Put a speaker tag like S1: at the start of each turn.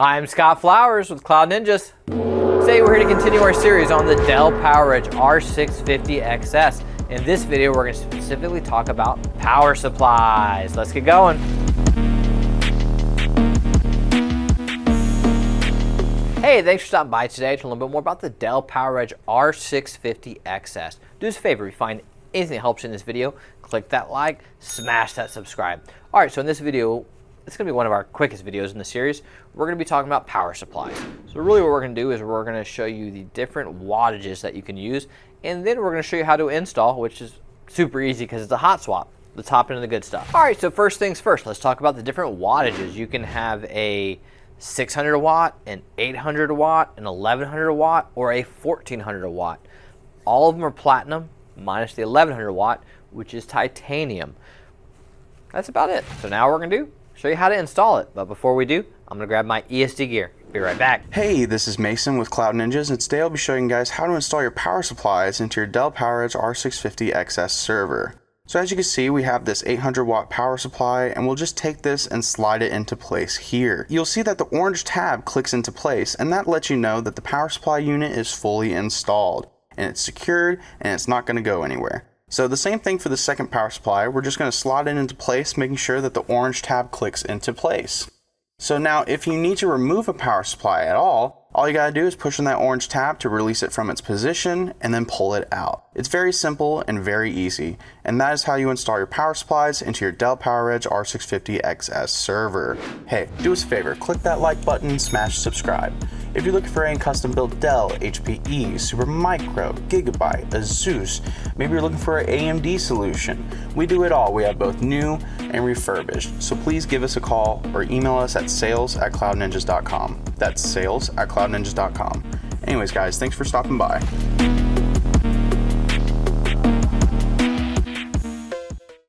S1: I'm Scott Flowers with Cloud Ninjas. Today we're here to continue our series on the Dell PowerEdge R650xs. In this video we're going to specifically talk about power supplies. Let's get going. Hey, thanks for stopping by today to learn a little bit more about the Dell PowerEdge R650xs. Do us a favor, if you find anything that helps you in this video, click that like, smash that subscribe. Alright, so in this video, it's going to be one of our quickest videos in the series. We're going to be talking about power supplies. So really what we're going to do is we're going to show you the different wattages that you can use, and then we're going to show you how to install, which is super easy because it's a hot swap. Let's hop into the good stuff. Alright, so first things first, let's talk about the different wattages. You can have a 600 watt, an 800 watt, an 1100 watt, or a 1400 watt. All of them are platinum, minus the 1100 watt, which is titanium. That's about it. So now what we're going to do, show you how to install it. But before we do, I'm going to grab my ESD gear. Be right back.
S2: Hey, this is Mason with Cloud Ninjas, and today I'll be showing you guys how to install your power supplies into your Dell PowerEdge R650xs server. So as you can see, we have this 800 watt power supply, and we'll just take this and slide it into place here. You'll see that the orange tab clicks into place, and that lets you know that the power supply unit is fully installed, and it's secured, and it's not going to go anywhere. So the same thing for the second power supply. We're just going to slot it into place, making sure that the orange tab clicks into place. So now if you need to remove a power supply at all you gotta do is push on that orange tab to release it from its position and then pull it out. It's very simple and very easy, and that is how you install your power supplies into your Dell PowerEdge R650xs server. Hey, do us a favor, click that like button, smash subscribe. If you're looking for any custom built Dell, HPE, Supermicro, Gigabyte, Asus, maybe you're looking for an AMD solution, we do it all. We have both new and refurbished. So please give us a call or email us at sales@cloudninjas.com. That's sales@cloudninjas.com. Anyways guys, thanks for stopping by.